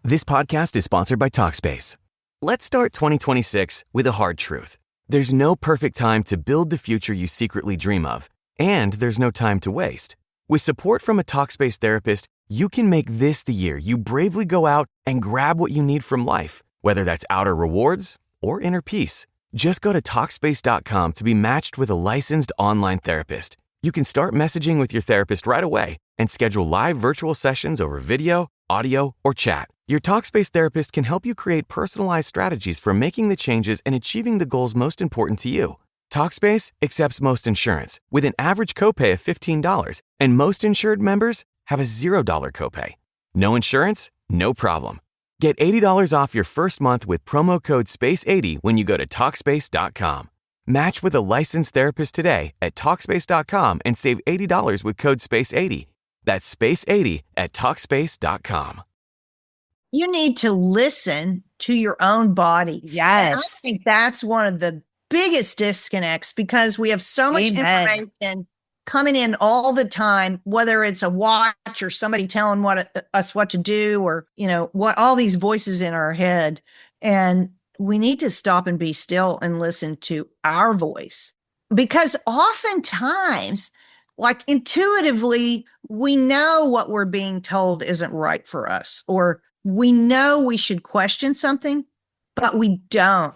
This podcast is sponsored by Talkspace. Let's start 2026 with a hard truth. There's no perfect time to build the future you secretly dream of, and there's no time to waste. With support from a Talkspace therapist, you can make this the year you bravely go out and grab what you need from life, whether that's outer rewards or inner peace. Just go to Talkspace.com to be matched with a licensed online therapist. You can start messaging with your therapist right away and schedule live virtual sessions over video, audio, or chat. Your Talkspace therapist can help you create personalized strategies for making the changes and achieving the goals most important to you. Talkspace accepts most insurance with an average copay of $15, and most insured members have a $0 copay. No insurance? No problem. Get $80 off your first month with promo code SPACE80 when you go to Talkspace.com. Match with a licensed therapist today at Talkspace.com and save $80 with code SPACE80. That's SPACE80 at Talkspace.com. You need to listen to your own body. Yes. And I think that's one of the biggest disconnects because we have so much information coming in all the time, whether it's a watch or somebody telling us what to do, or, what all these voices in our head. And we need to stop and be still and listen to our voice, because oftentimes, like intuitively, we know what we're being told isn't right for us, or we know we should question something, but we don't.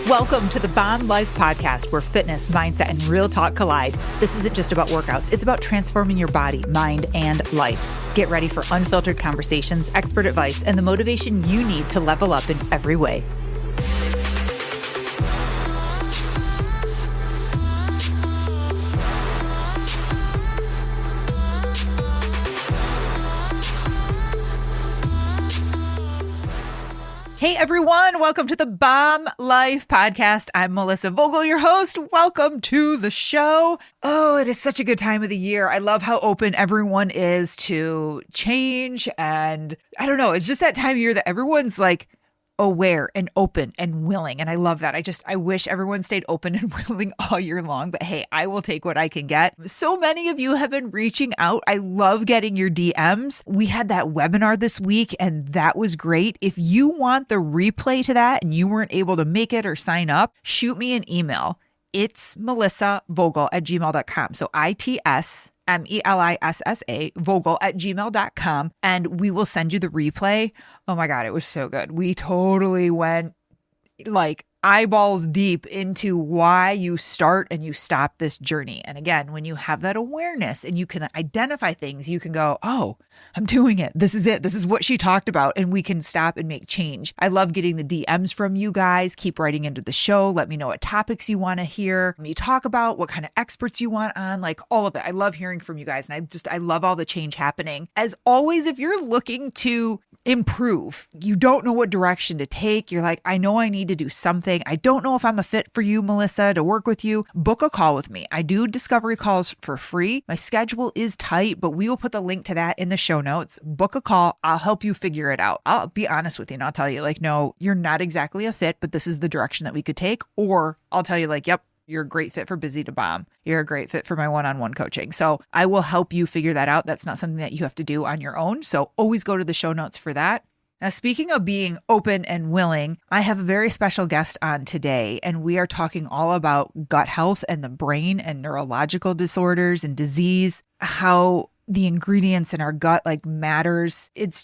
Welcome to the Bomb Life Podcast, where fitness, mindset, and real talk collide. This isn't just about workouts. It's about transforming your body, mind, and life. Get ready for unfiltered conversations, expert advice, and the motivation you need to level up in every way. Hey everyone, welcome to the Bomb Life Podcast. I'm Melissa Vogel, your host. Welcome to the show. Oh, it is such a good time of the year. I love how open everyone is to change. And I don't know, it's just that time of year that everyone's like aware and open and willing. And I love that. I wish everyone stayed open and willing all year long, but hey, I will take what I can get. So many of you have been reaching out. I love getting your DMs. We had that webinar this week and that was great. If you want the replay to that and you weren't able to make it or sign up, shoot me an email. It's melissavogel@gmail.com. So ITSMELISSA Vogel@gmail.com. And we will send you the replay. Oh my God, it was so good. We totally went like eyeballs deep into why you start and you stop this journey. And again, when you have that awareness and you can identify things, you can go, oh, I'm doing it. This is it. This is what she talked about. And we can stop and make change. I love getting the DMs from you guys. Keep writing into the show. Let me know what topics you want to hear me talk about, what kind of experts you want on, like all of it. I love hearing from you guys. And I love all the change happening. As always, if you're looking to improve, you don't know what direction to take, you're like, I know I need to do something. I don't know if I'm a fit for you, Melissa, to work with you. Book a call with me. I do discovery calls for free. My schedule is tight, but we will put the link to that in the show notes. Book a call. I'll help you figure it out. I'll be honest with you and I'll tell you like, no, you're not exactly a fit, but this is the direction that we could take. Or I'll tell you like, yep, you're a great fit for Busy to Bomb. You're a great fit for my one-on-one coaching. So I will help you figure that out. That's not something that you have to do on your own. So always go to the show notes for that. Now, speaking of being open and willing, I have a very special guest on today, and we are talking all about gut health and the brain and neurological disorders and disease, how the ingredients in our gut like matters. It's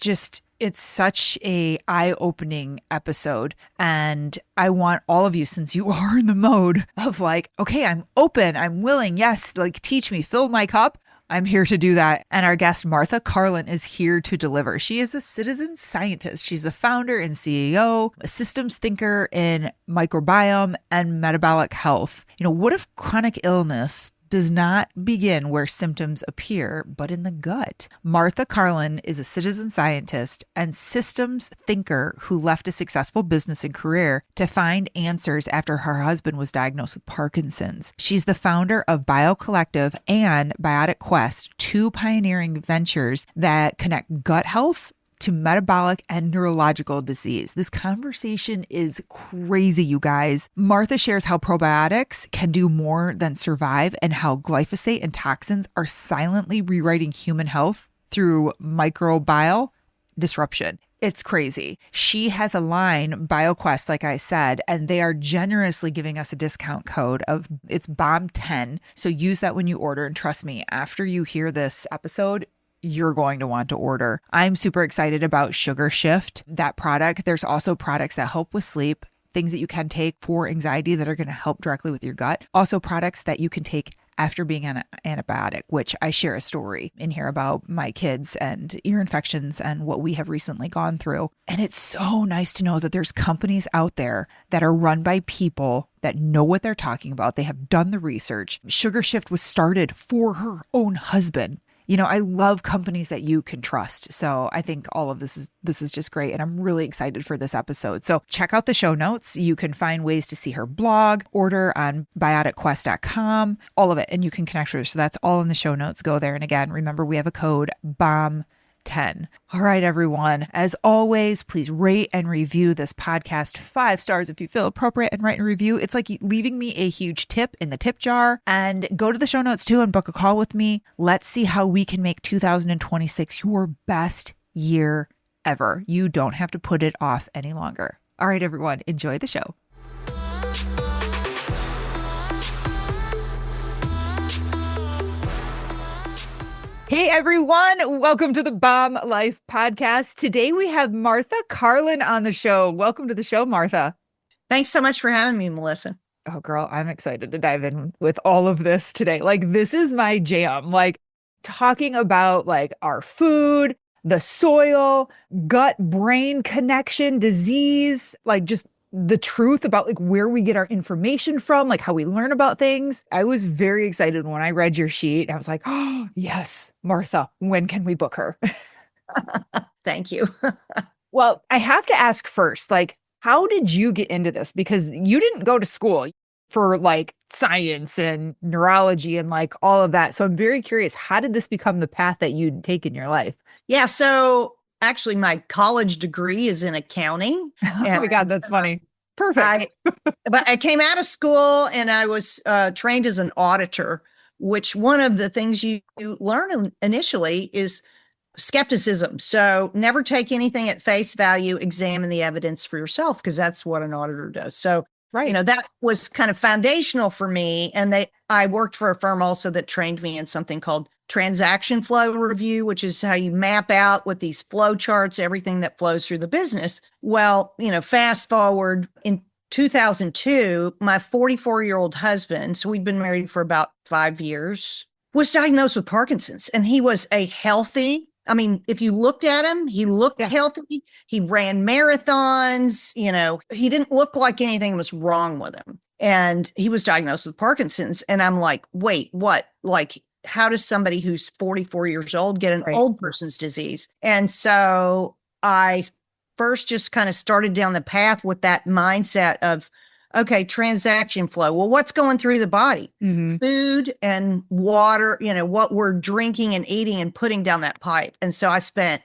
such a eye-opening episode. And I want all of you, since you are in the mode of like, okay, I'm open, I'm willing. Yes, like teach me, fill my cup. I'm here to do that. And our guest, Martha Carlin, is here to deliver. She is a citizen scientist. She's the founder and CEO, a systems thinker in microbiome and metabolic health. What if chronic illness does not begin where symptoms appear, but in the gut? Martha Carlin is a citizen scientist and systems thinker who left a successful business and career to find answers after her husband was diagnosed with Parkinson's. She's the founder of BioCollective and Biotic Quest, two pioneering ventures that connect gut health to metabolic and neurological disease. This conversation is crazy, you guys. Martha shares how probiotics can do more than survive and how glyphosate and toxins are silently rewriting human health through microbial disruption. It's crazy. She has a line, BioQuest, like I said, and they are generously giving us a discount code of it's BOMB10. So use that when you order. And trust me, after you hear this episode, you're going to want to order. I'm super excited about Sugar Shift, that product. There's also products that help with sleep, things that you can take for anxiety that are going to help directly with your gut. Also products that you can take after being on an antibiotic, which I share a story in here about my kids and ear infections and what we have recently gone through. And it's so nice to know that there's companies out there that are run by people that know what they're talking about. They have done the research. Sugar Shift was started for her own husband. You know, I love companies that you can trust. So I think all of this is just great. And I'm really excited for this episode. So check out the show notes. You can find ways to see her blog, order on bioticquest.com, all of it. And you can connect with her. So that's all in the show notes. Go there. And again, remember, we have a code BOMB10. All right, everyone. As always, please rate and review this podcast 5 stars if you feel appropriate and write a review. It's like leaving me a huge tip in the tip jar. And go to the show notes too and book a call with me. Let's see how we can make 2026 your best year ever. You don't have to put it off any longer. All right, everyone. Enjoy the show. Hey everyone, welcome to the Bomb Life Podcast. Today we have Martha Carlin on the show. Welcome to the show, Martha. Thanks so much for having me, Melissa. Oh girl, I'm excited to dive in with all of this today. Like, this is my jam. Like, talking about like our food, the soil, gut-brain connection, disease, like just the truth about like where we get our information from, like how we learn about things. I was very excited when I read your sheet. I was like, oh, yes, Martha, when can we book her? Thank you. Well, I have to ask first, like, how did you get into this? Because you didn't go to school for like science and neurology and like all of that. So I'm very curious, how did this become the path that you'd take in your life? Yeah, so actually, my college degree is in accounting. Oh my God, that's funny. Perfect. But I came out of school and I was trained as an auditor, which one of the things you learn initially is skepticism. So never take anything at face value, examine the evidence for yourself, because that's what an auditor does. So, right. You know, that was kind of foundational for me. And I worked for a firm also that trained me in something called transaction flow review, which is how you map out with these flow charts, everything that flows through the business. Well, you know, fast forward in 2002, my 44-year-old husband, so we'd been married for about 5 years, was diagnosed with Parkinson's. And he was I mean, if you looked at him, he looked healthy. He ran marathons, you know, he didn't look like anything was wrong with him. And he was diagnosed with Parkinson's. And I'm like, wait, what? Like, how does somebody who's 44 years old get an old person's disease? And so I first just kind of started down the path with that mindset of, okay, transaction flow. Well, what's going through the body? Mm-hmm. Food and water, you know, what we're drinking and eating and putting down that pipe. And so I spent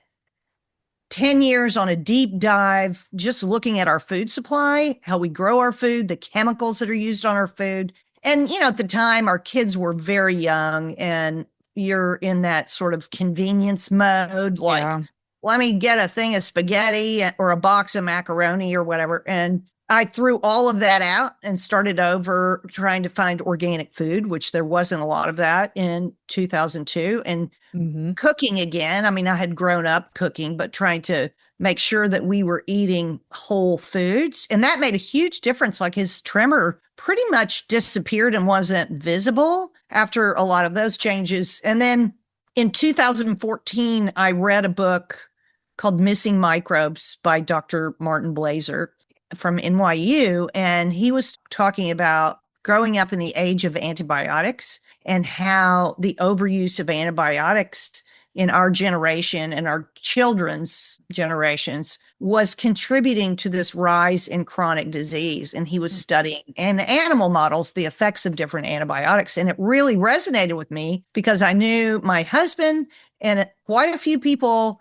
10 years on a deep dive, just looking at our food supply, how we grow our food, the chemicals that are used on our food. And, you know, at the time, our kids were very young and you're in that sort of convenience mode, like, let me get a thing of spaghetti or a box of macaroni or whatever. And I threw all of that out and started over trying to find organic food, which there wasn't a lot of that in 2002, and cooking again. I mean, I had grown up cooking, but trying to make sure that we were eating whole foods. And that made a huge difference. Like, his tremor pretty much disappeared and wasn't visible after a lot of those changes. And then in 2014, I read a book called Missing Microbes by Dr. Martin Blazer from NYU. And he was talking about growing up in the age of antibiotics and how the overuse of antibiotics in our generation and our children's generations was contributing to this rise in chronic disease. And he was studying in animal models the effects of different antibiotics. And it really resonated with me because I knew my husband and quite a few people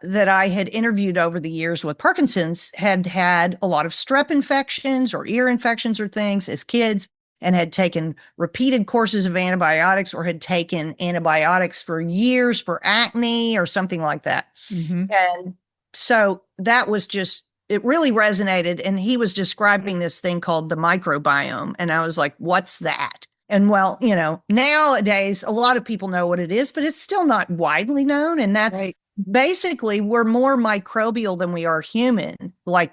that I had interviewed over the years with Parkinson's had had a lot of strep infections or ear infections or things as kids, and had taken repeated courses of antibiotics or had taken antibiotics for years for acne or something like that. And so that was just, it really resonated. And he was describing this thing called the microbiome. And I was like, what's that? And well, nowadays, a lot of people know what it is, but it's still not widely known. And that's basically, we're more microbial than we are human, like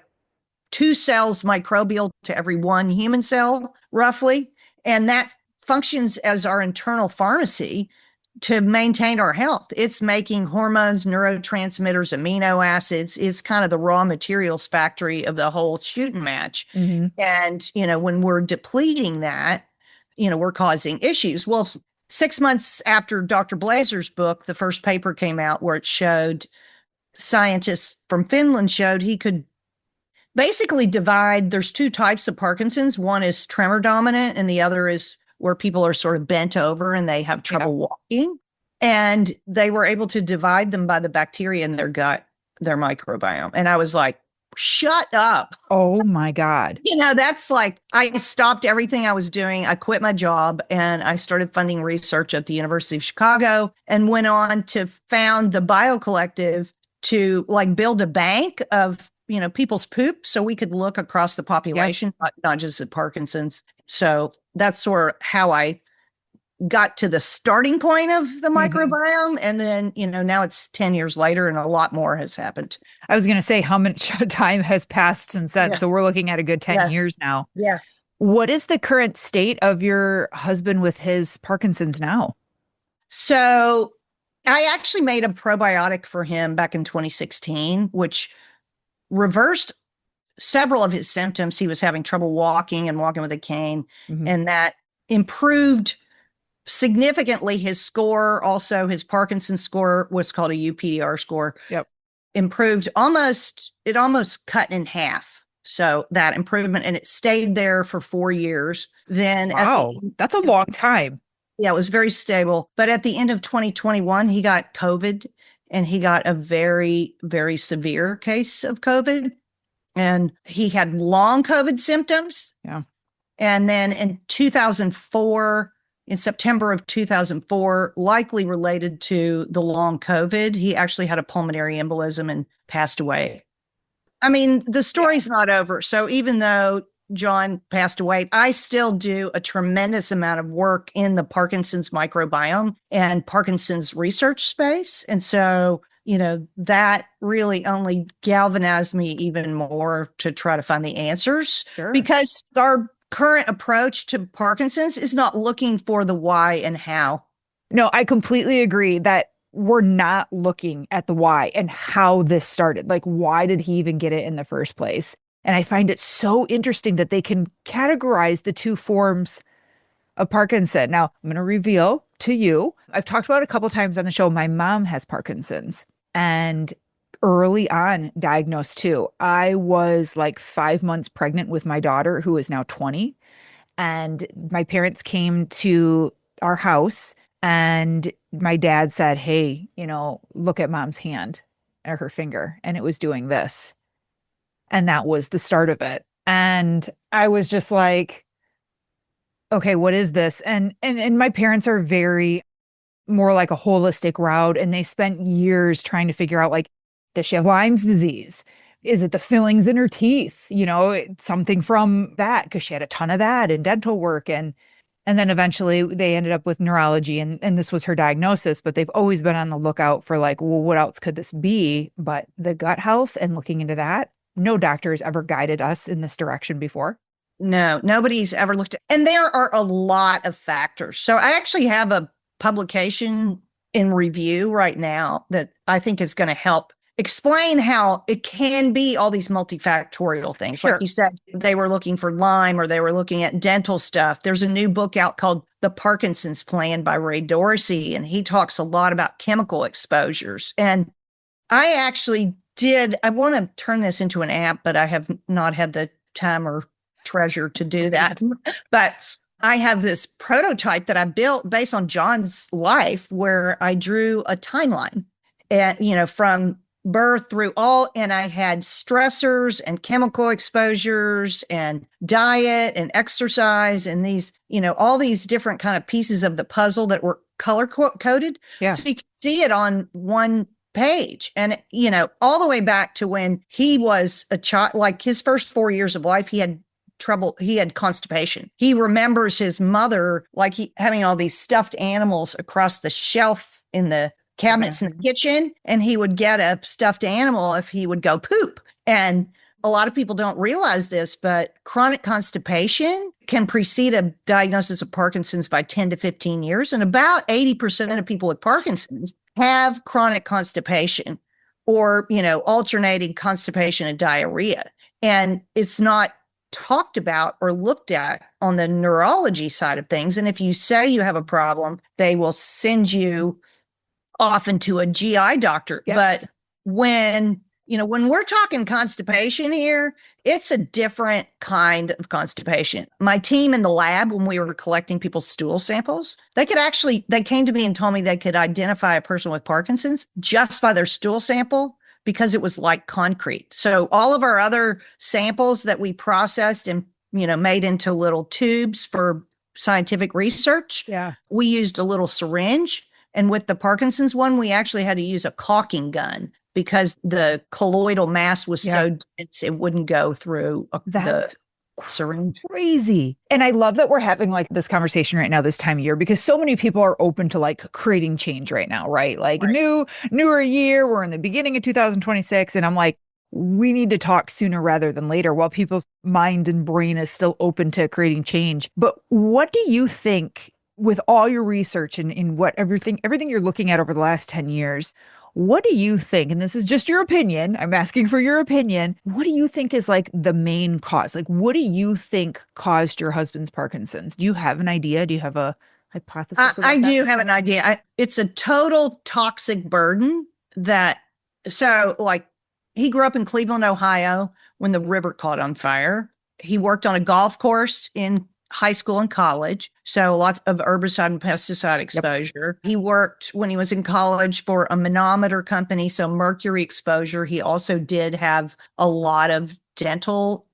2 cells microbial to every 1 human cell, roughly. And that functions as our internal pharmacy to maintain our health. It's making hormones, neurotransmitters, amino acids. It's kind of the raw materials factory of the whole shooting match. And, when we're depleting that, we're causing issues. Well, 6 months after Dr. Blazer's book, the first paper came out where it showed scientists from Finland showed he could basically divide. There's 2 types of Parkinson's. One is tremor dominant, and the other is where people are sort of bent over and they have trouble walking. And they were able to divide them by the bacteria in their gut, their microbiome. And I was like, shut up. Oh my God. That's like, I stopped everything I was doing. I quit my job and I started funding research at the University of Chicago and went on to found the BioCollective to build a bank of, people's poop so we could look across the population, not just at Parkinson's. So that's sort of how I got to the starting point of the microbiome. And then, now it's 10 years later and a lot more has happened. I was going to say how much time has passed since then. Yeah. So we're looking at a good 10 years now. Yeah. What is the current state of your husband with his Parkinson's now? So I actually made a probiotic for him back in 2016, which reversed several of his symptoms. He was having trouble walking and walking with a cane, and that improved significantly his score. Also, his Parkinson's score, what's called a UPDR score, improved it almost cut in half. So that improvement, and it stayed there for 4 years. Then, that's a long time. Yeah, it was very stable. But at the end of 2021, he got COVID, and he got a very, very severe case of COVID. And he had long COVID symptoms. Yeah. And then in September of 2004, likely related to the long COVID, he actually had a pulmonary embolism and passed away. I mean, the story's not over. So even though John passed away, I still do a tremendous amount of work in the Parkinson's microbiome and Parkinson's research space. And so, that really only galvanized me even more to try to find the answers. Sure. Because our current approach to Parkinson's is not looking for the why and how. No, I completely agree that we're not looking at the why and how this started. Like, why did he even get it in the first place? And I find it so interesting that they can categorize the 2 forms of Parkinson. Now, I'm going to reveal to you, I've talked about it a couple times on the show, my mom has Parkinson's, and early on diagnosed too. I was 5 months pregnant with my daughter, who is now 20. And my parents came to our house and my dad said, hey, look at mom's hand or her finger. And it was doing this. And that was the start of it. And I was just like, okay, what is this? And my parents are very more like a holistic route. And they spent years trying to figure out, does she have Lyme's disease? Is it the fillings in her teeth? Something from that, because she had a ton of that in dental work. And then eventually they ended up with neurology, and this was her diagnosis. But they've always been on the lookout for well, what else could this be? But the gut health and looking into that, no doctor has ever guided us in this direction before. No, nobody's ever looked at, and there are a lot of factors. So I actually have a publication in review right now that I think is going to help explain how it can be all these multifactorial things. Sure. Like you said, they were looking for Lyme, or they were looking at dental stuff. There's a new book out called The Parkinson's Plan by Ray Dorsey, and he talks a lot about chemical exposures. And I actually I want to turn this into an app, but I have not had the time or treasure to do that. But I have this prototype that I built based on John's life, where I drew a timeline, and from birth through all, and I had stressors and chemical exposures and diet and exercise and these, all these different kind of pieces of the puzzle that were color coded. Yeah. So you can see it on one page. And, all the way back to when he was a child, like his first 4 years of life, he had constipation. He remembers his mother, like having all these stuffed animals across the shelf in the cabinets in the kitchen, and he would get a stuffed animal if he would go poop. And a lot of people don't realize this, but chronic constipation can precede a diagnosis of Parkinson's by 10 to 15 years. And about 80% of people with Parkinson's have chronic constipation or, alternating constipation and diarrhea. And it's not talked about or looked at on the neurology side of things. And if you say you have a problem, they will send you often to a GI doctor. Yes. But when we're talking constipation here, it's a different kind of constipation. My team in the lab, when we were collecting people's stool samples, they came to me and told me they could identify a person with Parkinson's just by their stool sample because it was like concrete. So all of our other samples that we processed and, made into little tubes for scientific research, we used a little syringe. And with the Parkinson's one, we actually had to use a caulking gun because the colloidal mass was so dense, it wouldn't go through the syringe. Crazy. And I love that we're having like this conversation right now, this time of year, because so many people are open to like creating change right now, right? Like newer year, we're in the beginning of 2026. And I'm like, we need to talk sooner rather than later while people's mind and brain is still open to creating change. But what do you think, with all your research and in what everything you're looking at over the last 10 years, what do you think, and this is just your opinion, I'm asking for your opinion, what do you think is like the main cause? Like, what do you think caused your husband's Parkinson's? Do you have an idea? Do you have a hypothesis? I do have an idea. It's a total toxic burden he grew up in Cleveland, Ohio when the river caught on fire. He worked on a golf course in high school and college. So lots of herbicide and pesticide exposure. He worked when he was in college for a manometer company. So mercury exposure. He also did have a lot of dental,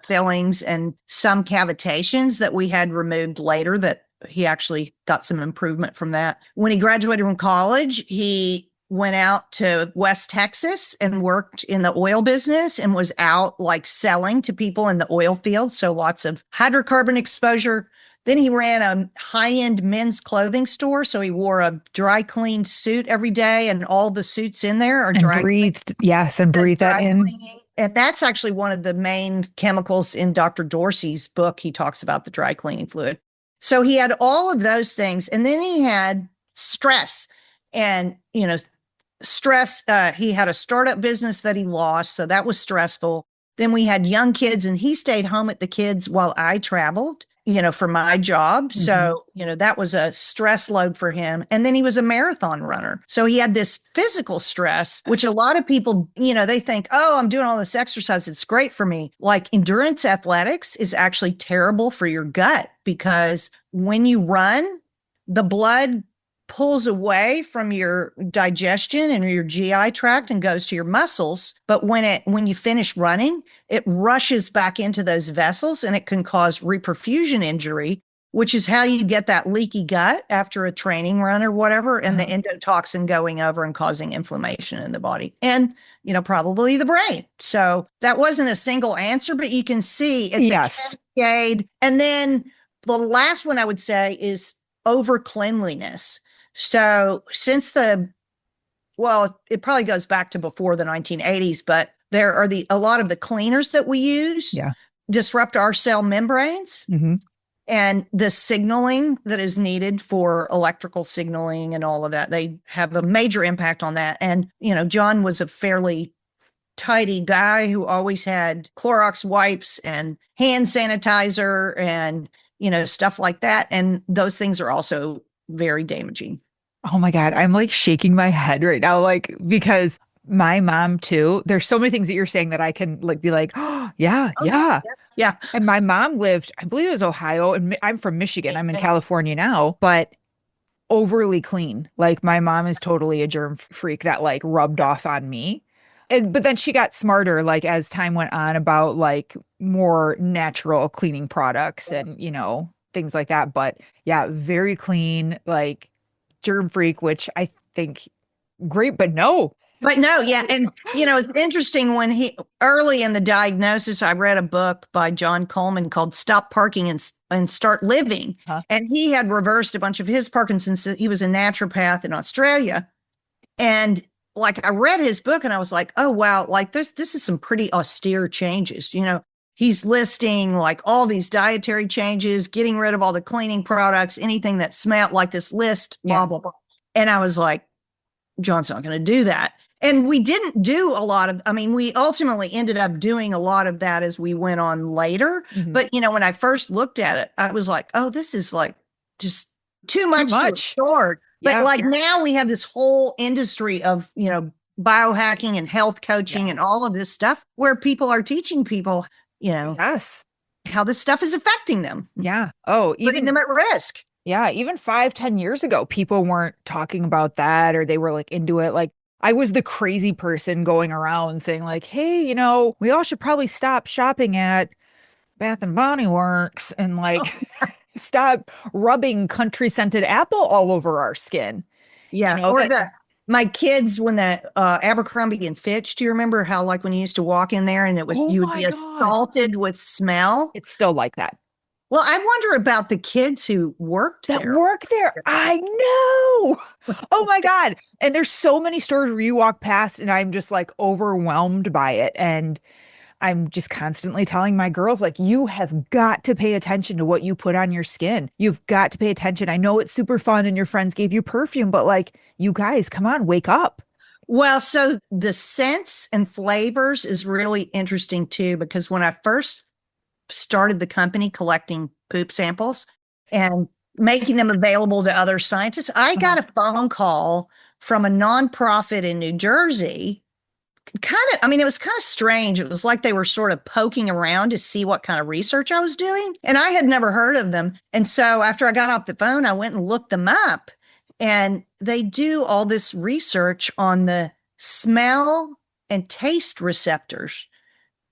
fillings and some cavitations that we had removed later that he actually got some improvement from that. When he graduated from college, he went out to West Texas and worked in the oil business and was out like selling to people in the oil field. So lots of hydrocarbon exposure. Then he ran a high-end men's clothing store. So he wore a dry clean suit every day, and all the suits in there are dry breathed. Yes. And breathe that in. Cleaning. And that's actually one of the main chemicals in Dr. Dorsey's book. He talks about the dry cleaning fluid. So he had all of those things. And then he had stress and, stress. He had a startup business that he lost. So that was stressful. Then we had young kids, and he stayed home at the kids while I traveled, for my job. Mm-hmm. So, that was a stress load for him. And then he was a marathon runner. So he had this physical stress, which a lot of people, they think, oh, I'm doing all this exercise. It's great for me. Like endurance athletics is actually terrible for your gut because when you run, the blood pulls away from your digestion and your GI tract and goes to your muscles. But when you finish running, it rushes back into those vessels and it can cause reperfusion injury, which is how you get that leaky gut after a training run or whatever, and the endotoxin going over and causing inflammation in the body and, probably the brain. So that wasn't a single answer, but you can see it's a cascade. And then the last one I would say is over cleanliness. So since it probably goes back to before the 1980s, but there are a lot of the cleaners that we use disrupt our cell membranes and the signaling that is needed for electrical signaling and all of that. They have a major impact on that. And, John was a fairly tidy guy who always had Clorox wipes and hand sanitizer and, stuff like that. And those things are also very damaging. Oh my God. I'm like shaking my head right now, like, because my mom too, there's so many things that you're saying that I can like be like, oh, yeah. And my mom lived, I believe it was Ohio, and I'm from Michigan. I'm in California now, but overly clean. Like my mom is totally a germ freak that like rubbed off on me. But then she got smarter, like as time went on, about like more natural cleaning products and, things like that. But yeah, very clean, like germ freak, which I think great, but no. But no, yeah. And, it's interesting when early in the diagnosis, I read a book by John Coleman called Stop Parking and Start Living. Huh? And he had reversed a bunch of his Parkinson's. He was a naturopath in Australia. And like, I read his book and I was like, oh, wow, like this is some pretty austere changes. He's listing like all these dietary changes, getting rid of all the cleaning products, anything that smelled like this list, blah, blah, blah. And I was like, John's not going to do that. And we didn't do a lot of, we ultimately ended up doing a lot of that as we went on later. Mhm. But, when I first looked at it, I was like, oh, this is like just too much. To short. But like now we have this whole industry of, biohacking and health coaching and all of this stuff where people are teaching people, Yes. how this stuff is affecting them. Yeah. Oh, putting them at risk. Yeah. Even 5-10 years ago, people weren't talking about that, or they were like into it. Like, I was the crazy person going around saying like, hey, we all should probably stop shopping at Bath and Body Works and like stop rubbing country scented apple all over our skin. Yeah. Or my kids, when the Abercrombie and Fitch, do you remember how like when you used to walk in there and it was you would be assaulted with smell? It's still like that. Well, I wonder about the kids who worked there. I know. Oh my God. And there's so many stores where you walk past and I'm just like overwhelmed by it. And I'm just constantly telling my girls, like, you have got to pay attention to what you put on your skin. You've got to pay attention. I know it's super fun and your friends gave you perfume, but like, you guys, come on, wake up. Well, so the scents and flavors is really interesting too, because when I first started the company collecting poop samples and making them available to other scientists, I got a phone call from a nonprofit in New Jersey. It was kind of strange. It was like they were sort of poking around to see what kind of research I was doing. And I had never heard of them. And so after I got off the phone, I went and looked them up. And they do all this research on the smell and taste receptors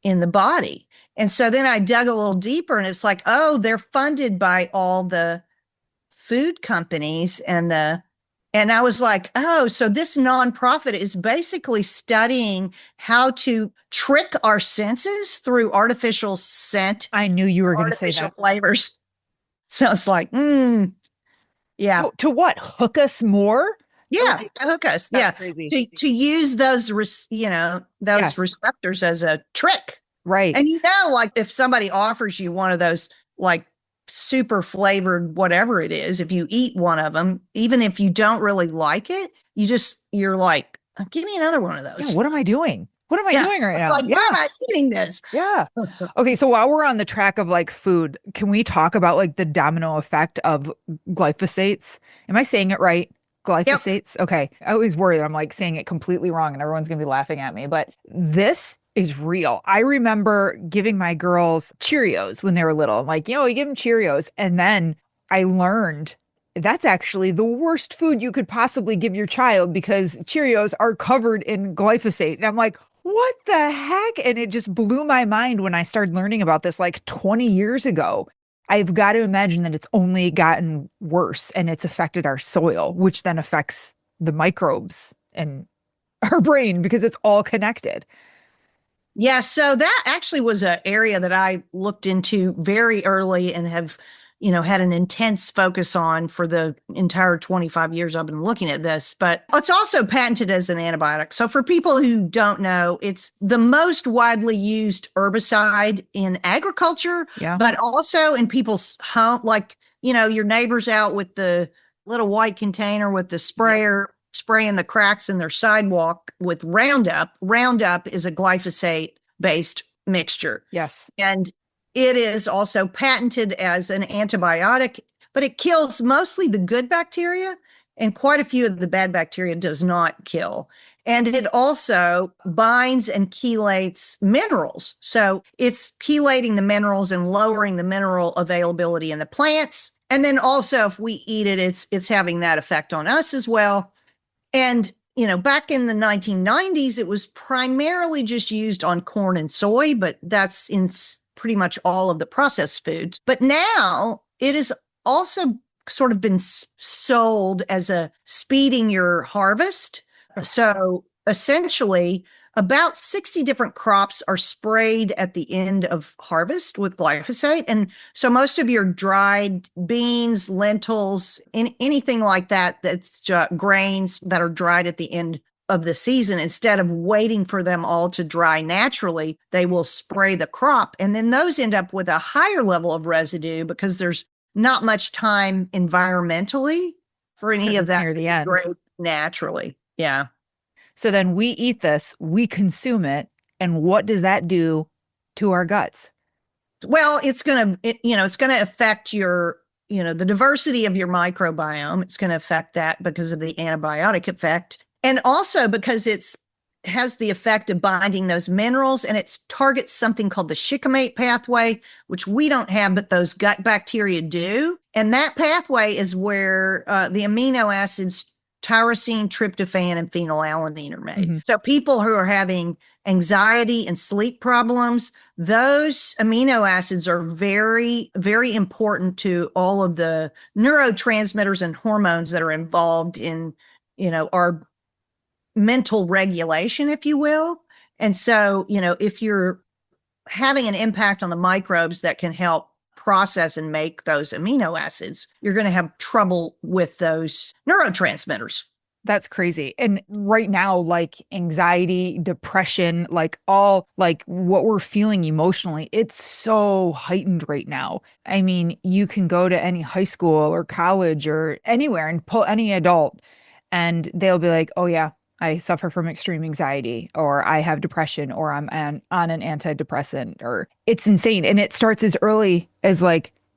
in the body. And so then I dug a little deeper and it's like, oh, they're funded by all the food companies and I was like, oh, so this nonprofit is basically studying how to trick our senses through artificial scent. I knew you were going to say that. Flavors. So it's like, yeah. To what? Hook us more? Yeah, hook us. That's crazy. To use those, receptors as a trick. Right. And like if somebody offers you one of those, like super flavored, whatever it is, if you eat one of them, even if you don't really like it, you're like, give me another one of those. Yeah, what am I doing? What am I doing right now? Like, why am I eating this? Yeah. Okay. So while we're on the track of like food, can we talk about like the domino effect of glyphosates? Am I saying it right? Glyphosates? Yep. Okay. I always worry that I'm like saying it completely wrong and everyone's going to be laughing at me, but this is real. I remember giving my girls Cheerios when they were little. I'm like, you give them Cheerios. And then I learned that's actually the worst food you could possibly give your child because Cheerios are covered in glyphosate. And I'm like, what the heck? And it just blew my mind when I started learning about this like 20 years ago. I've got to imagine that it's only gotten worse and it's affected our soil, which then affects the microbes and our brain because it's all connected. Yeah, so that actually was an area that I looked into very early and have, had an intense focus on for the entire 25 years I've been looking at this. But it's also patented as an antibiotic. So for people who don't know, it's the most widely used herbicide in agriculture, but also in people's home, like, your neighbors out with the little white container with the sprayer. Spraying the cracks in their sidewalk with Roundup. Roundup is a glyphosate-based mixture. Yes. And it is also patented as an antibiotic, but it kills mostly the good bacteria, and quite a few of the bad bacteria does not kill. And it also binds and chelates minerals. So it's chelating the minerals and lowering the mineral availability in the plants. And then also if we eat it, it's having that effect on us as well. And back in the 1990s, it was primarily just used on corn and soy, but that's in pretty much all of the processed foods. But now it is also sort of been sold as a speeding your harvest. So essentially, about 60 different crops are sprayed at the end of harvest with glyphosate. And so most of your dried beans, lentils, anything like that, that's grains that are dried at the end of the season, instead of waiting for them all to dry naturally, they will spray the crop. And then those end up with a higher level of residue because there's not much time environmentally for any of that near the end. Naturally. Yeah. So then we eat this, we consume it, and what does that do to our guts? Well, it's going to affect the diversity of your microbiome. It's going to affect that because of the antibiotic effect. And also because it's has the effect of binding those minerals, and it targets something called the shikimate pathway, which we don't have, but those gut bacteria do. And that pathway is where the amino acids tyrosine, tryptophan, and phenylalanine are made. Mm-hmm. So people who are having anxiety and sleep problems, those amino acids are very, very important to all of the neurotransmitters and hormones that are involved in, our mental regulation, if you will. And so, if you're having an impact on the microbes that can help process and make those amino acids, you're going to have trouble with those neurotransmitters. That's crazy. And right now, like anxiety, depression, all what we're feeling emotionally, it's so heightened right now. I mean, you can go to any high school or college or anywhere and pull any adult and they'll be like, oh yeah, I suffer from extreme anxiety, or I have depression, or I'm on an antidepressant, or it's insane. And it starts as early as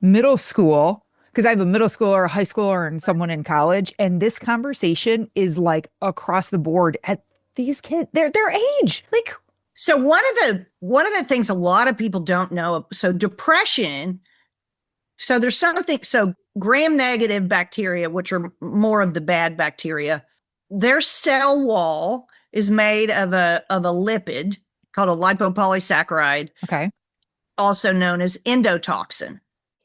middle school, because I have a middle schooler, a high schooler, and someone in college. And this conversation is across the board at these kids, their age. So one of the things a lot of people don't know, so depression, so there's something, so gram-negative bacteria, which are more of the bad bacteria, their cell wall is made of a lipid called a lipopolysaccharide, okay, also known as endotoxin.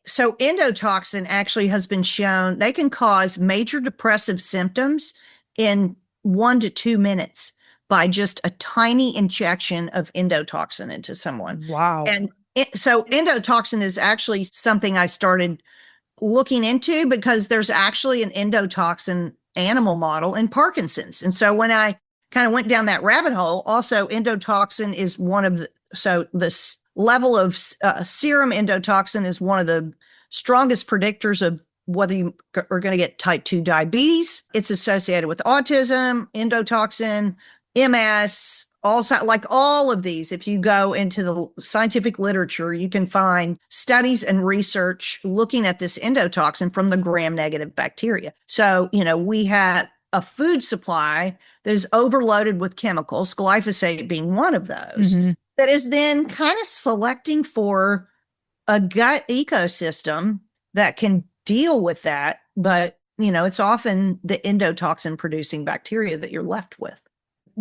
So endotoxin actually has been shown they can cause major depressive symptoms in 1 to 2 minutes by just a tiny injection of endotoxin into someone. Wow. And so endotoxin is actually something I started looking into because there's actually an endotoxin animal model in Parkinson's. And so when I kind of went down that rabbit hole, also endotoxin is one of this level of serum endotoxin is one of the strongest predictors of whether you are going to get type 2 diabetes. It's associated with autism, endotoxin, MS, also all of these. If you go into the scientific literature, you can find studies and research looking at this endotoxin from the gram-negative bacteria. So, we have a food supply that is overloaded with chemicals, glyphosate being one of those, mm-hmm. that is then kind of selecting for a gut ecosystem that can deal with that. But, it's often the endotoxin producing bacteria that you're left with.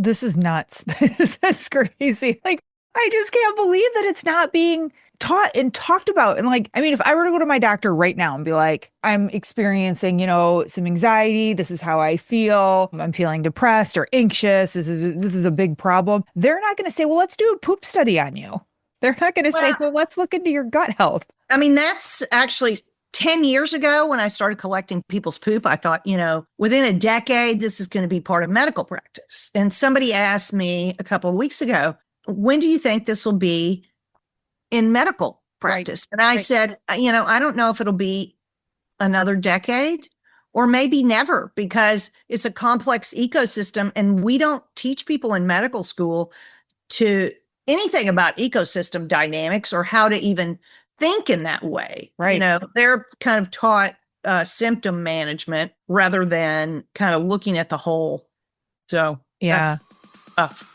This is nuts. This is crazy. I just can't believe that it's not being taught and talked about. And if I were to go to my doctor right now and be like, I'm experiencing, some anxiety. This is how I feel. I'm feeling depressed or anxious. This is a big problem. They're not going to say, well, let's do a poop study on you. They're not going to say, well, let's look into your gut health. I mean, that's actually 10 years ago when I started collecting people's poop, I thought, within a decade, this is going to be part of medical practice. And somebody asked me a couple of weeks ago, when do you think this will be in medical practice? Right. And I said, I don't know if it'll be another decade or maybe never, because it's a complex ecosystem. And we don't teach people in medical school to anything about ecosystem dynamics or how to even think in that way. Right. They're kind of taught symptom management rather than kind of looking at the whole. So yeah. That's tough.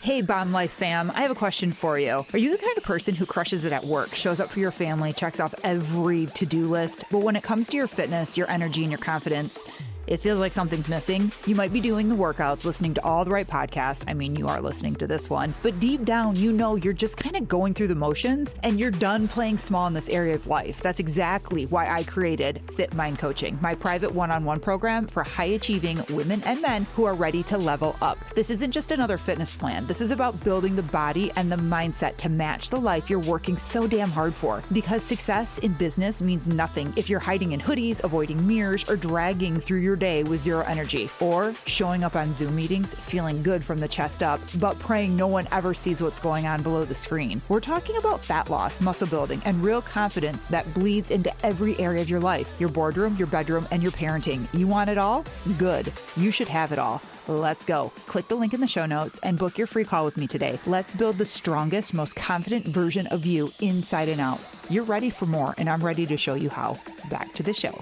Hey, Bomb Life fam, I have a question for you. Are you the kind of person who crushes it at work, shows up for your family, checks off every to-do list, but when it comes to your fitness, your energy, and your confidence, it feels like something's missing. You might be doing the workouts, listening to all the right podcasts. I mean, you are listening to this one, but deep down, you know, you're just kind of going through the motions and you're done playing small in this area of life. That's exactly why I created Fit Mind Coaching, my private one-on-one program for high-achieving women and men who are ready to level up. This isn't just another fitness plan. This is about building the body and the mindset to match the life you're working so damn hard for. Because success in business means nothing if you're hiding in hoodies, avoiding mirrors, or dragging through your day with zero energy, or showing up on Zoom meetings feeling good from the chest up, but praying no one ever sees what's going on below the screen. We're talking about fat loss, muscle building, and real confidence that bleeds into every area of your life, your boardroom, your bedroom, and your parenting. You want it all? Good. You should have it all. Let's go. Click the link in the show notes and book your free call with me today. Let's build the strongest, most confident version of you inside and out. You're ready for more, and I'm ready to show you how. Back to the show.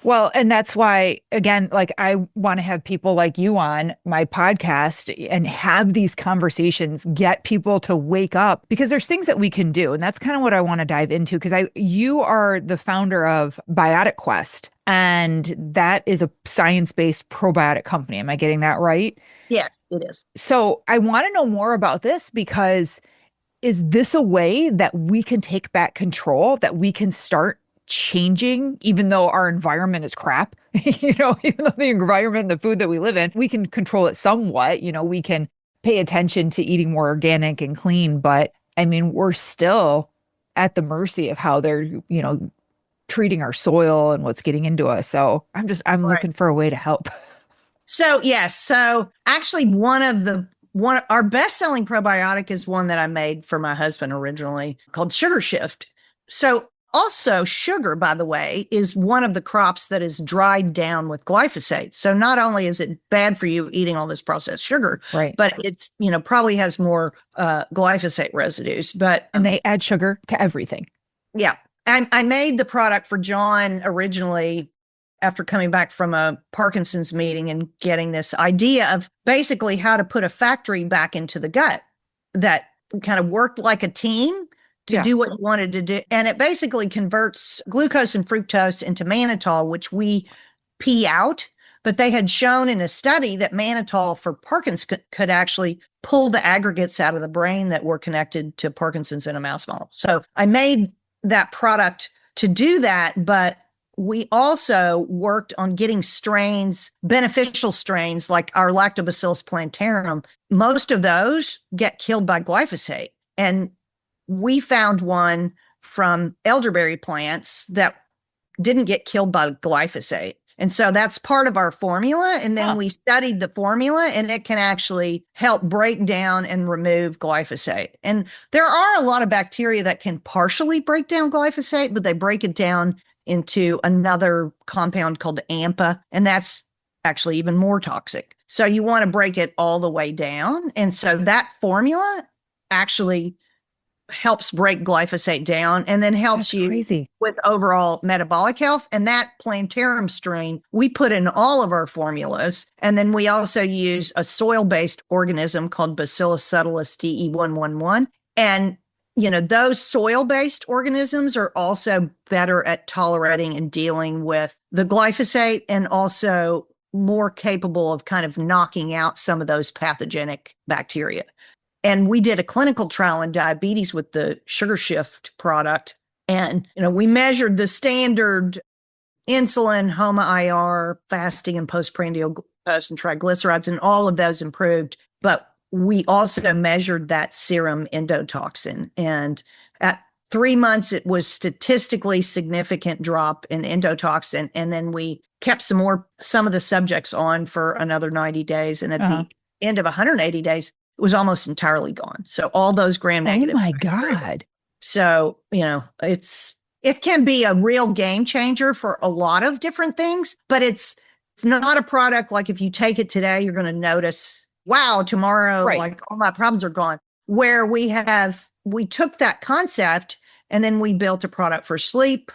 Well, and that's why, again, like I want to have people like you on my podcast and have these conversations, get people to wake up, because there's things that we can do. And that's kind of what I want to dive into, because you are the founder of Biotic Quest, and that is a science-based probiotic company. Am I getting that right? Yes, it is. So I want to know more about this, because is this a way that we can take back control, that we can start changing, even though our environment is crap, even though the environment and the food that we live in, we can control it somewhat. We can pay attention to eating more organic and clean, but I mean, we're still at the mercy of how they're, treating our soil and what's getting into us. So I'm right. Looking for a way to help. So yes. So actually our best-selling probiotic is one that I made for my husband originally, called Sugar Shift. So also, sugar, by the way, is one of the crops that is dried down with glyphosate. So not only is it bad for you eating all this processed sugar, right, but it's, probably has more glyphosate residues. And they add sugar to everything. Yeah. And I made the product for John originally after coming back from a Parkinson's meeting and getting this idea of basically how to put a factory back into the gut that kind of worked like a team to do what you wanted to do. And it basically converts glucose and fructose into mannitol, which we pee out. But they had shown in a study that mannitol for Parkinson's could actually pull the aggregates out of the brain that were connected to Parkinson's in a mouse model. So I made that product to do that, but we also worked on getting strains, beneficial strains like our Lactobacillus plantarum. Most of those get killed by glyphosate. And we found one from elderberry plants that didn't get killed by glyphosate. And so that's part of our formula. And then we studied the formula, and it can actually help break down and remove glyphosate. And there are a lot of bacteria that can partially break down glyphosate, but they break it down into another compound called AMPA, and that's actually even more toxic. So you want to break it all the way down. And so that formula actually helps break glyphosate down and then helps with overall metabolic health. And that plantarum strain, we put in all of our formulas. And then we also use a soil-based organism called Bacillus subtilis DE111. And, those soil-based organisms are also better at tolerating and dealing with the glyphosate, and also more capable of kind of knocking out some of those pathogenic bacteria. And we did a clinical trial in diabetes with the Sugar Shift product. And, we measured the standard insulin, HOMA-IR, fasting and postprandial glucose and triglycerides, and all of those improved. But we also measured that serum endotoxin. And at 3 months, it was statistically significant drop in endotoxin. And then we kept some of the subjects on for another 90 days. And at the end of 180 days, it was almost entirely gone. So all those gram-negative. Oh my God. So, it can be a real game changer for a lot of different things, but it's not a product like if you take it today, you're going to notice, wow, tomorrow, like all my problems are gone. Where we took that concept and then we built a product for sleep,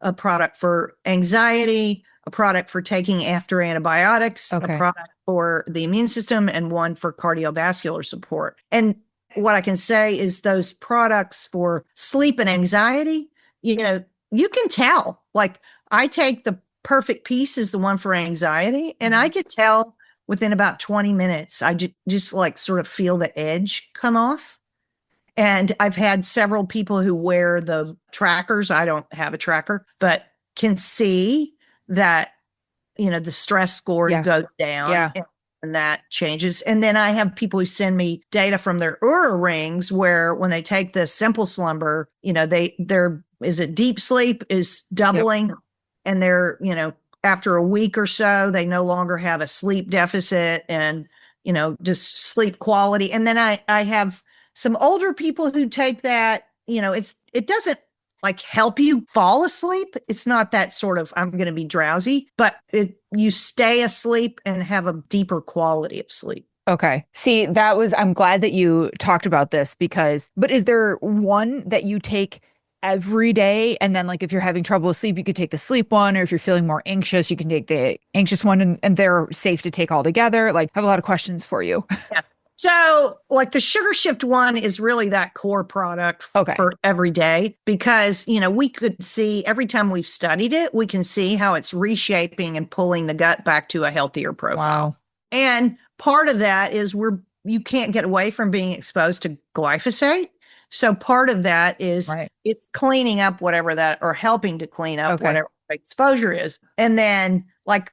a product for anxiety, a product for taking after antibiotics, a product for the immune system, and one for cardiovascular support. And what I can say is those products for sleep and anxiety, you can tell. Like I take the Perfect Peace is the one for anxiety. And I could tell within about 20 minutes, I just like sort of feel the edge come off. And I've had several people who wear the trackers. I don't have a tracker, but can see that, the stress score goes down and that changes. And then I have people who send me data from their Oura rings where when they take the simple slumber, deep sleep is doubling and they're, after a week or so, they no longer have a sleep deficit and, just sleep quality. And then I have some older people who take that, it doesn't like help you fall asleep. It's not that sort of, I'm going to be drowsy, but you stay asleep and have a deeper quality of sleep. Okay. See, I'm glad that you talked about this but is there one that you take every day? And then like, if you're having trouble with sleep, you could take the sleep one, or if you're feeling more anxious, you can take the anxious one and they're safe to take all together. Like, I have a lot of questions for you. Yeah. So like the Sugar Shift one is really that core product for every day because, we could see every time we've studied it, we can see how it's reshaping and pulling the gut back to a healthier profile. Wow. And part of that is you can't get away from being exposed to glyphosate. So part of that is it's cleaning up whatever that, or helping to clean up whatever exposure is. And then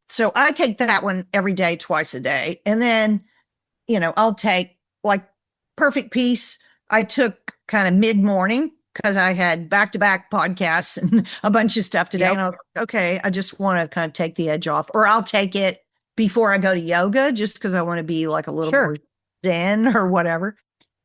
so I take that one every day, twice a day. And then I'll take like Perfect Peace. I took kind of mid-morning because I had back-to-back podcasts and a bunch of stuff today. And I was like, okay, I just want to kind of take the edge off. Or I'll take it before I go to yoga just because I want to be like a little more zen or whatever.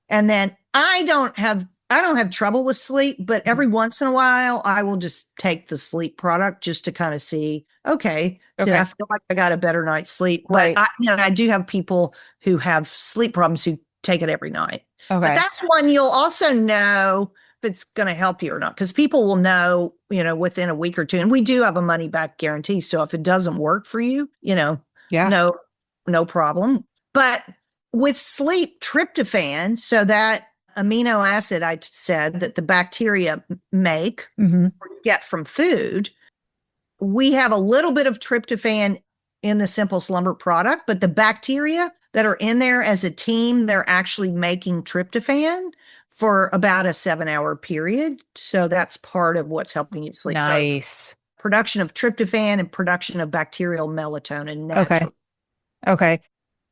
And then I don't have trouble with sleep, but every once in a while I will just take the sleep product just to kind of see, okay. I feel like I got a better night's sleep. But I do have people who have sleep problems who take it every night. Okay. But that's one you'll also know if it's going to help you or not, because people will know, within a week or two. And we do have a money back guarantee. So if it doesn't work for you, no problem. But with sleep, tryptophan, so that amino acid I said that the bacteria make or get from food, we have a little bit of tryptophan in the Simple Slumber product, but the bacteria that are in there as a team, they're actually making tryptophan for about a 7-hour period. So that's part of what's helping you sleep. Nice. So production of tryptophan and production of bacterial melatonin. Naturally. Okay.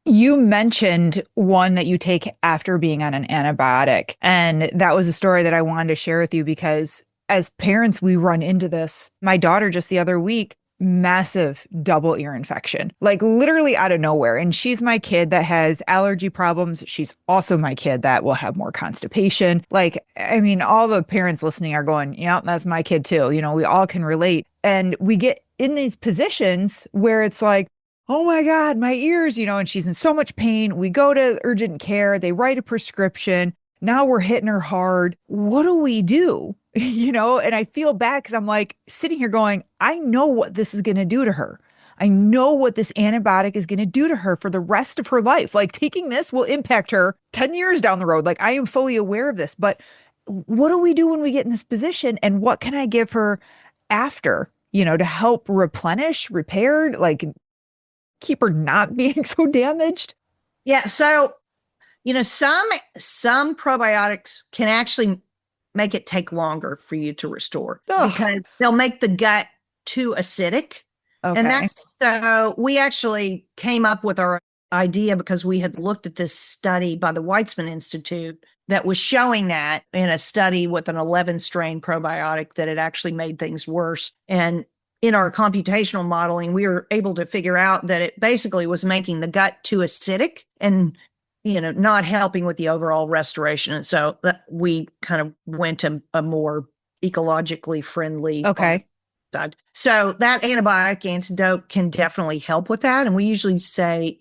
You mentioned one that you take after being on an antibiotic. And that was a story that I wanted to share with you because as parents, we run into this. My daughter just the other week, massive double ear infection, like literally out of nowhere. And she's my kid that has allergy problems. She's also my kid that will have more constipation. Like, I mean, all the parents listening are going, yeah, that's my kid too. We all can relate. And we get in these positions where it's like, oh my God, my ears, and she's in so much pain. We go to urgent care. They write a prescription. Now we're hitting her hard. What do we do? And I feel bad because I'm like sitting here going, I know what this is going to do to her. I know what this antibiotic is going to do to her for the rest of her life. Like taking this will impact her 10 years down the road. Like I am fully aware of this, but what do we do when we get in this position? And what can I give her after, to help replenish, repair, like keep her not being so damaged? Yeah. So, some probiotics can actually make it take longer for you to restore because they'll make the gut too acidic. Okay. And so we actually came up with our idea because we had looked at this study by the Weitzman Institute that was showing that in a study with an 11 strain probiotic that it actually made things worse. And in our computational modeling, we were able to figure out that it basically was making the gut too acidic and not helping with the overall restoration. And so we kind of went to a more ecologically friendly side. So that antibiotic antidote can definitely help with that. And we usually say,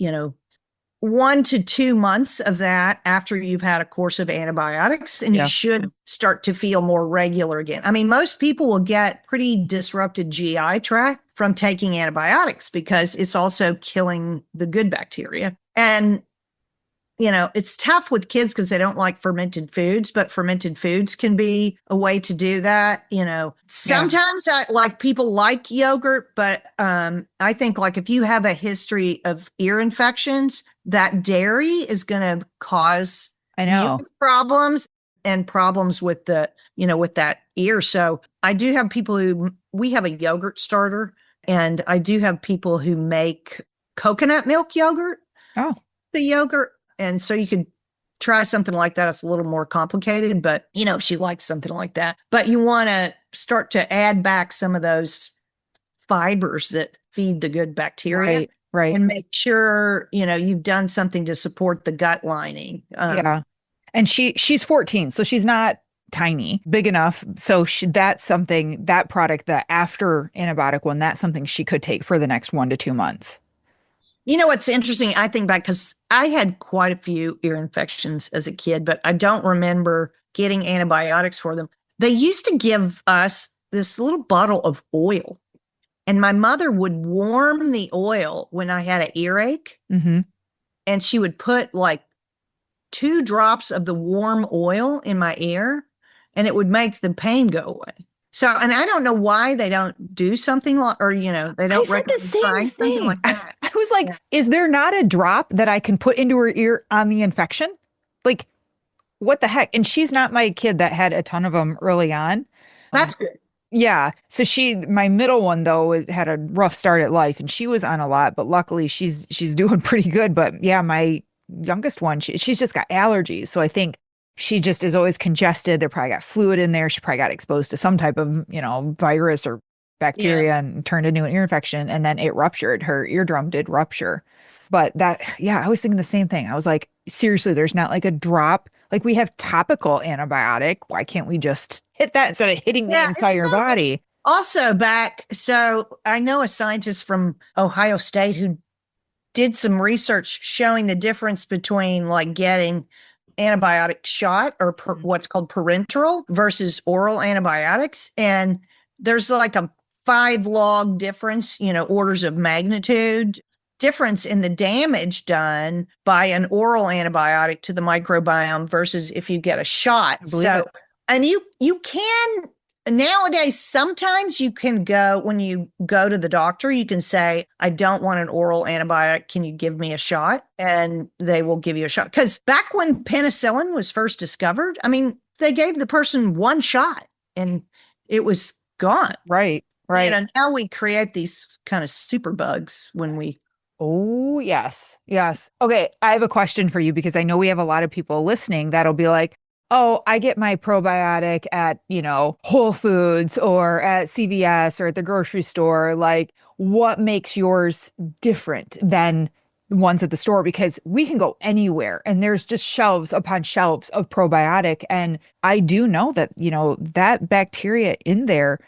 1 to 2 months of that after you've had a course of antibiotics, and you should start to feel more regular again. I mean, most people will get pretty disrupted GI tract from taking antibiotics because it's also killing the good bacteria. And it's tough with kids because they don't like fermented foods, but fermented foods can be a way to do that. Sometimes people like yogurt, but I think like if you have a history of ear infections, that dairy is going to cause mucus problems and problems with with that ear. So I do have people we have a yogurt starter, and I do have people who make coconut milk yogurt. Oh, the yogurt. And so you could try something like that. It's a little more complicated, but if she likes something like that, but you want to start to add back some of those fibers that feed the good bacteria. Right. And make sure, you've done something to support the gut lining. Yeah. And she's 14, so she's not tiny, big enough. So that's something, that product, the after antibiotic one, that's something she could take for the next 1 to 2 months. What's interesting, I think back, because I had quite a few ear infections as a kid, but I don't remember getting antibiotics for them. They used to give us this little bottle of oil, and my mother would warm the oil when I had an earache, and she would put like 2 drops of the warm oil in my ear, and it would make the pain go away. So, and I don't know why they don't do something like, or, they don't recommend the same thing. Like that. I was like, is there not a drop that I can put into her ear on the infection? Like, what the heck? And she's not my kid that had a ton of them early on. That's good. Yeah. So my middle one though, had a rough start at life, and she was on a lot, but luckily she's doing pretty good. But yeah, my youngest one, she's just got allergies. So I think she just is always congested. They probably got fluid in there. She probably got exposed to some type of, virus or bacteria and turned into an ear infection. And then it ruptured. Her eardrum did rupture. But I was thinking the same thing. I was like, seriously, there's not like a drop. Like we have topical antibiotic. Why can't we just hit that instead of hitting the entire body? Also so I know a scientist from Ohio State who did some research showing the difference between like getting antibiotic shot or what's called parenteral versus oral antibiotics. And there's like a 5 log difference, orders of magnitude difference in the damage done by an oral antibiotic to the microbiome versus if you get a shot. So, and you can nowadays, sometimes you can go, when you go to the doctor, you can say, I don't want an oral antibiotic. Can you give me a shot? And they will give you a shot. Because back when penicillin was first discovered, they gave the person 1 shot and it was gone. Right. And now we create these kind of super bugs when we. Oh, yes. Okay. I have a question for you, because I know we have a lot of people listening that'll be like, oh, I get my probiotic at, Whole Foods or at CVS or at the grocery store. Like, what makes yours different than the ones at the store? Because we can go anywhere and there's just shelves upon shelves of probiotic. And I do know that, that bacteria in there,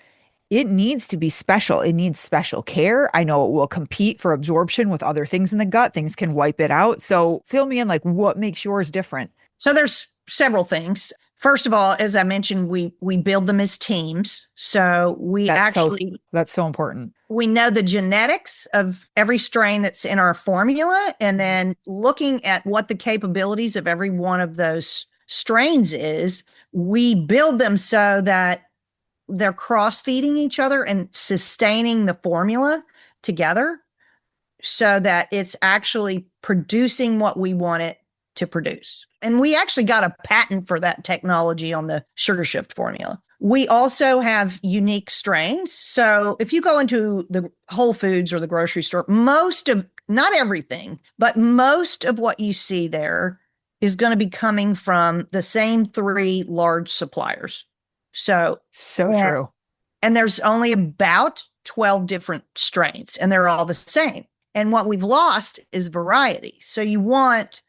it needs to be special. It needs special care. I know it will compete for absorption with other things in the gut. Things can wipe it out. So fill me in, like, what makes yours different? So there's several things. First of all, as I mentioned, we build them as teams. So that's so important. We know the genetics of every strain that's in our formula, and then looking at what the capabilities of every one of those strains is, we build them so that they're cross-feeding each other and sustaining the formula together so that it's actually producing what we want it to produce. And we actually got a patent for that technology on the Sugar Shift formula. We also have unique strains. So if you go into the Whole Foods or the grocery store, not everything, but most of what you see there is going to be coming from the same 3 large suppliers. So true. And there's only about 12 different strains, and they're all the same. And what we've lost is variety. So you want,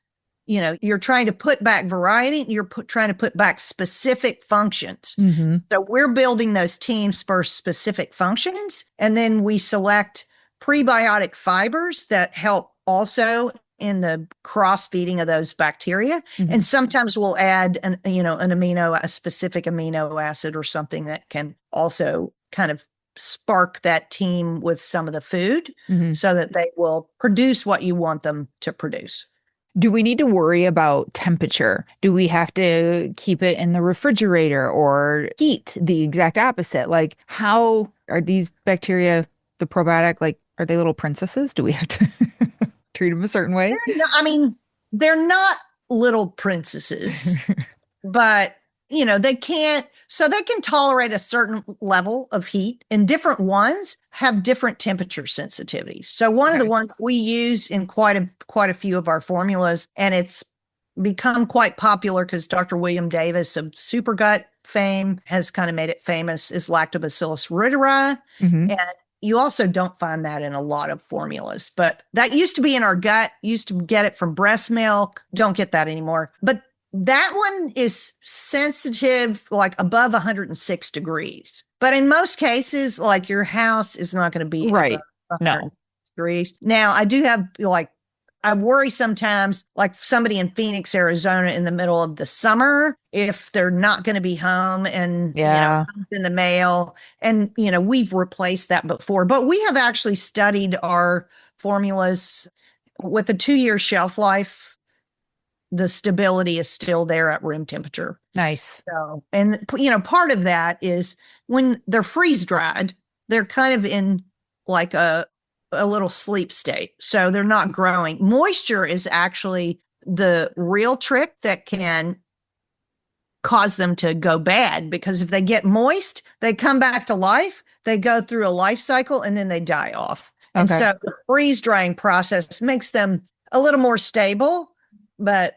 you're trying to put back variety, and you're trying to put back specific functions. Mm-hmm. So we're building those teams for specific functions. And then we select prebiotic fibers that help also in the cross-feeding of those bacteria. Mm-hmm. And sometimes we'll add a specific amino acid or something that can also kind of spark that team with some of the food so that they will produce what you want them to produce. Do we need to worry about temperature? Do we have to keep it in the refrigerator or heat, the exact opposite? Like, how are these bacteria, the probiotic, like, are they little princesses? Do we have to treat them a certain way? They're not little princesses, but they can tolerate a certain level of heat, and different ones have different temperature sensitivities. So one of the ones we use in quite a few of our formulas, and it's become quite popular because Dr. William Davis of Supergut fame has kind of made it famous, is Lactobacillus reuteri. And you also don't find that in a lot of formulas, but that used to be in our gut, used to get it from breast milk. Don't get that anymore. But that one is sensitive, like above 106 degrees. But in most cases, like your house is not going to be right. Above 106 degrees. Now, I do have I worry sometimes, like somebody in Phoenix, Arizona, in the middle of the summer, if they're not going to be home and in the mail. And we've replaced that before, but we have actually studied our formulas with a 2-year shelf life. The stability is still there at room temperature. Nice. So, and part of that is when they're freeze dried, they're kind of in like a little sleep state. So they're not growing. Moisture is actually the real trick that can cause them to go bad, because if they get moist, they come back to life, they go through a life cycle, and then they die off. Okay. And so the freeze drying process makes them a little more stable. But,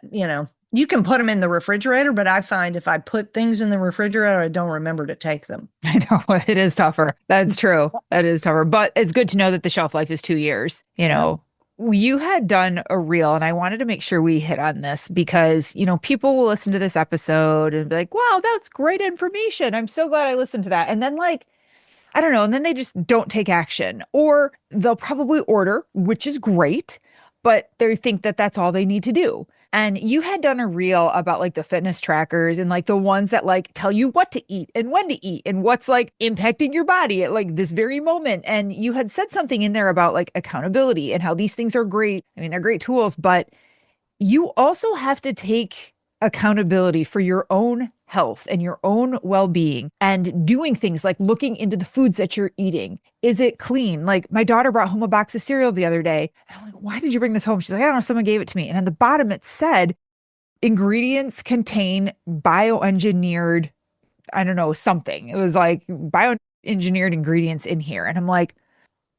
you can put them in the refrigerator, but I find if I put things in the refrigerator, I don't remember to take them. I know, it is tougher. That's true. That is tougher. But it's good to know that the shelf life is 2 years. You had done a reel, and I wanted to make sure we hit on this because, people will listen to this episode and be like, wow, that's great information. I'm so glad I listened to that. And then I don't know. And then they just don't take action, or they'll probably order, which is great, but they think that that's all they need to do. And you had done a reel about the fitness trackers and the ones that tell you what to eat and when to eat and what's impacting your body at this very moment. And you had said something in there about accountability and how these things are great. I mean, they're great tools, but you also have to take accountability for your own health and your own well-being and doing things like looking into the foods that you're eating. Is it clean? My daughter brought home a box of cereal the other day. And I'm like, why did you bring this home? She's like, I don't know, someone gave it to me. And on the bottom it said, ingredients bioengineered, I don't know, something. It was bioengineered ingredients in here. And I'm like,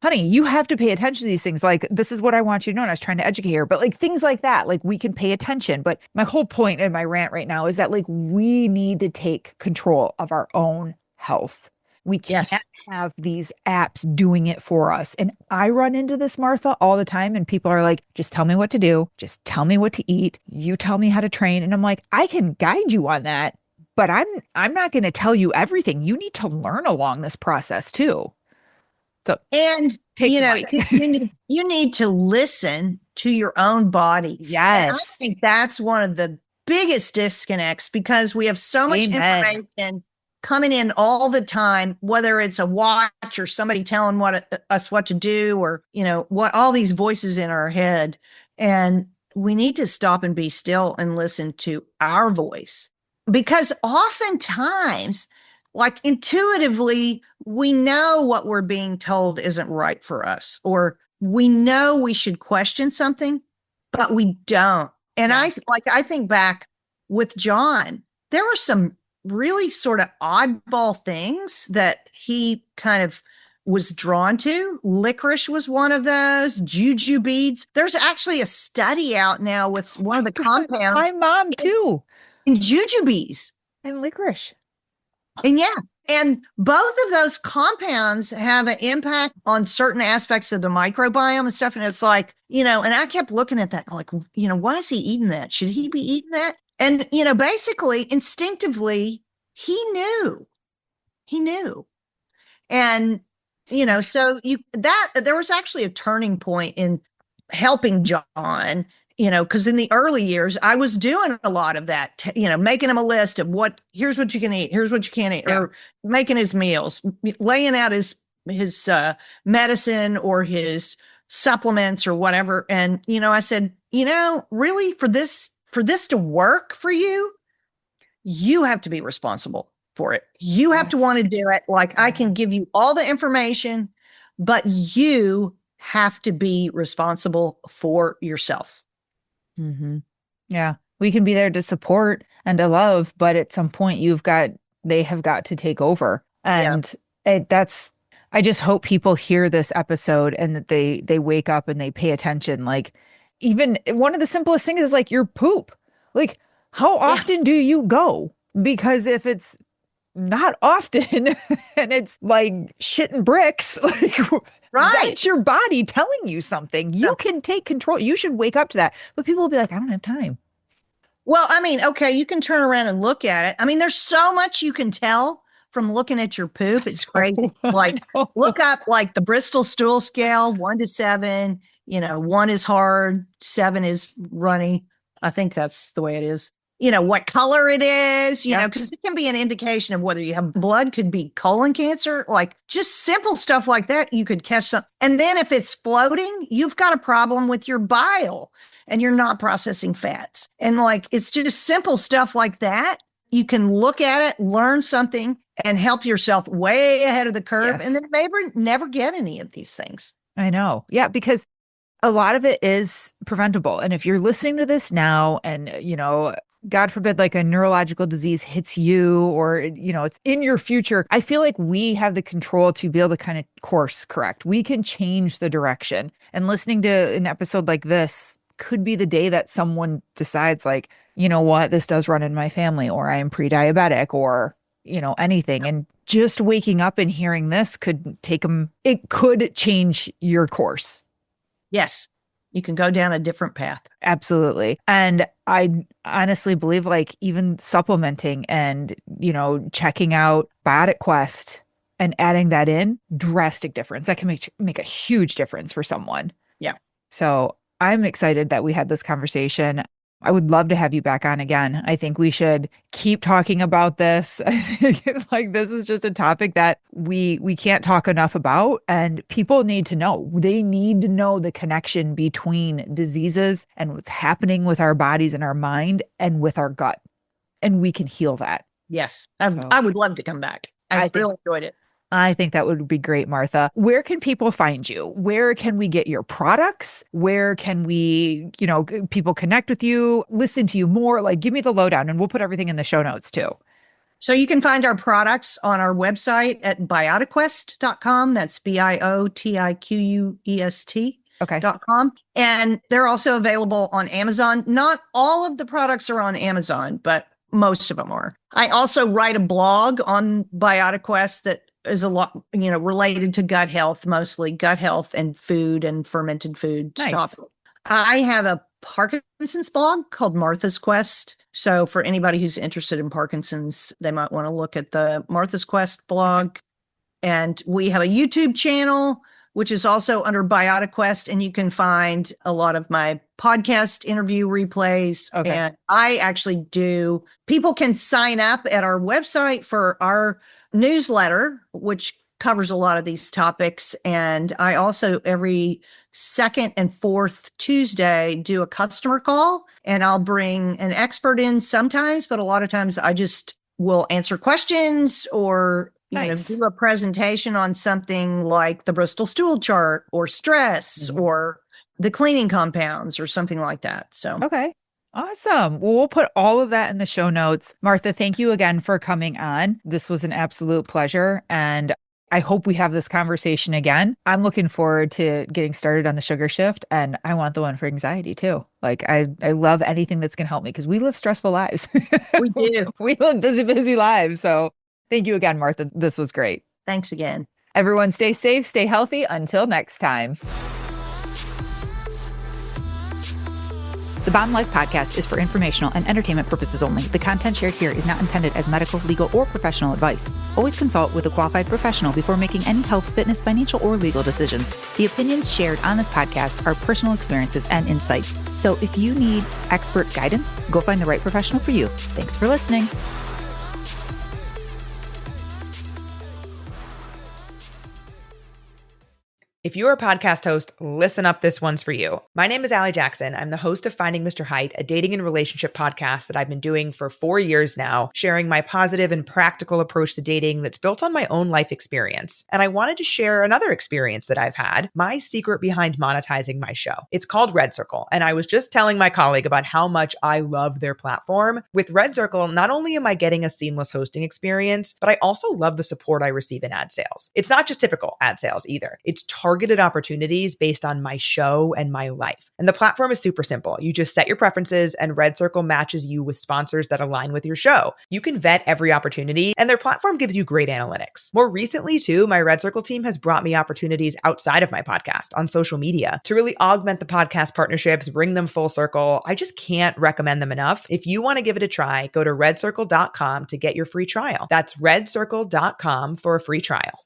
honey, you have to pay attention to these things. This is what I want you to know. And I was trying to educate her, but things like that, we can pay attention. But my whole point in my rant right now is that we need to take control of our own health. We can't have these apps doing it for us. And I run into this, Martha, all the time. And people are like, just tell me what to do. Just tell me what to eat. You tell me how to train. And I'm like, I can guide you on that, but I'm not going to tell you everything. You need to learn along this process too. So, and you need to listen to your own body. Yes. And I think that's one of the biggest disconnects, because we have so much information coming in all the time, whether it's a watch or somebody telling us what to do, or, what all these voices in our head. And we need to stop and be still and listen to our voice, because oftentimes, intuitively, we know what we're being told isn't right for us, or we know we should question something, but we don't. And I think back with John, there were some really sort of oddball things that he kind of was drawn to. Licorice was one of those, juju beads. There's actually a study out now with one of the compounds. My mom too. In jujubes. And licorice. And both of those compounds have an impact on certain aspects of the microbiome and stuff. And it's and I kept looking at that, why is he eating that? Should he be eating that? And, basically, instinctively, he knew. And, so there was actually a turning point in helping John, because in the early years, I was doing a lot of that, making him a list of here's what you can eat, here's what you can't eat, or making his meals, laying out his medicine or his supplements or whatever. And, I said, really for this to work for you, you have to be responsible for it. You have to want to do it. Like, I can give you all the information, but you have to be responsible for yourself. Mm-hmm. Yeah. We can be there to support and to love, but at some point they have got to take over. And I just hope people hear this episode and that they wake up and they pay attention. Like, even one of the simplest things is like your poop. Like, how often do you go? Because if it's not often and it's like shitting bricks, like, that's your body telling you something. You can take control. You should wake up to that. But people will be like, I don't have time. Well, I mean, okay, you can turn around and look at it. I mean, there's so much you can tell from looking at your poop. It's crazy. Like, look up like the Bristol stool scale, 1 to 7. 1 is hard, 7 is runny. I think that's the way it is. What color it is, because it can be an indication of whether you have blood, could be colon cancer, like just simple stuff like that. You could catch some. And then if it's floating, you've got a problem with your bile and you're not processing fats. And like, it's just simple stuff like that. You can look at it, learn something, and help yourself way ahead of the curve. Yes. And then maybe never get any of these things. I know. Yeah, because a lot of it is preventable. And if you're listening to this now and, God forbid, like a neurological disease hits you or, it's in your future, I feel like we have the control to be able to kind of course correct. We can change the direction. And listening to an episode like this could be the day that someone decides like, you know what, this does run in my family, or I am pre-diabetic, or, anything. And just waking up and hearing this could it could change your course. Yes. You can go down a different path. Absolutely. And I honestly believe like even supplementing and, checking out Biotic Quest and adding that in, drastic difference. That can make a huge difference for someone. Yeah. So I'm excited that we had this conversation. I would love to have you back on again. I think we should keep talking about this. Like, this is just a topic that we can't talk enough about, and people need to know. They need to know the connection between diseases and what's happening with our bodies and our mind and with our gut. And we can heal that. Yes. I would love to come back. I really enjoyed it. I think that would be great, Martha. Where can people find you? Where can we get your products? Where can we, people connect with you, listen to you more? Like, give me the lowdown, and we'll put everything in the show notes too. So you can find our products on our website at biotiquest.com. That's BIOTIQUEST. Okay. .com. And they're also available on Amazon. Not all of the products are on Amazon, but most of them are. I also write a blog on Biotic Quest that is a lot, related to gut health, mostly gut health and food and fermented food stuff. I have a Parkinson's blog called Martha's Quest. So for anybody who's interested in Parkinson's, they might want to look at the Martha's Quest blog. And we have a YouTube channel, which is also under Biotic Quest. And you can find a lot of my podcast interview replays. Okay. And I actually people can sign up at our website for our newsletter, which covers a lot of these topics. And I also every second and fourth Tuesday do a customer call, and I'll bring an expert in sometimes, but a lot of times I just will answer questions or do a presentation on something like the Bristol stool chart or stress or the cleaning compounds or something like that. So, okay. Awesome. Well, we'll put all of that in the show notes. Martha, thank you again for coming on. This was an absolute pleasure. And I hope we have this conversation again. I'm looking forward to getting started on the sugar shift, and I want the one for anxiety too. Like, I love anything that's going to help me, because we live stressful lives. We do. We live busy lives. So thank you again, Martha. This was great. Thanks again. Everyone stay safe, stay healthy. Until next time. The Bottom Life podcast is for informational and entertainment purposes only. The content shared here is not intended as medical, legal, or professional advice. Always consult with a qualified professional before making any health, fitness, financial, or legal decisions. The opinions shared on this podcast are personal experiences and insight. So if you need expert guidance, go find the right professional for you. Thanks for listening. If you're a podcast host, listen up, this one's for you. My name is Allie Jackson. I'm the host of Finding Mr. Height, a dating and relationship podcast that I've been doing for 4 years now, sharing my positive and practical approach to dating that's built on my own life experience. And I wanted to share another experience that I've had, my secret behind monetizing my show. It's called Red Circle, and I was just telling my colleague about how much I love their platform. With Red Circle, not only am I getting a seamless hosting experience, but I also love the support I receive in ad sales. It's not just typical ad sales either. It's targeted opportunities based on my show and my life. And the platform is super simple. You just set your preferences and Red Circle matches you with sponsors that align with your show. You can vet every opportunity and their platform gives you great analytics. More recently too, my Red Circle team has brought me opportunities outside of my podcast on social media to really augment the podcast partnerships, bring them full circle. I just can't recommend them enough. If you want to give it a try, go to redcircle.com to get your free trial. That's redcircle.com for a free trial.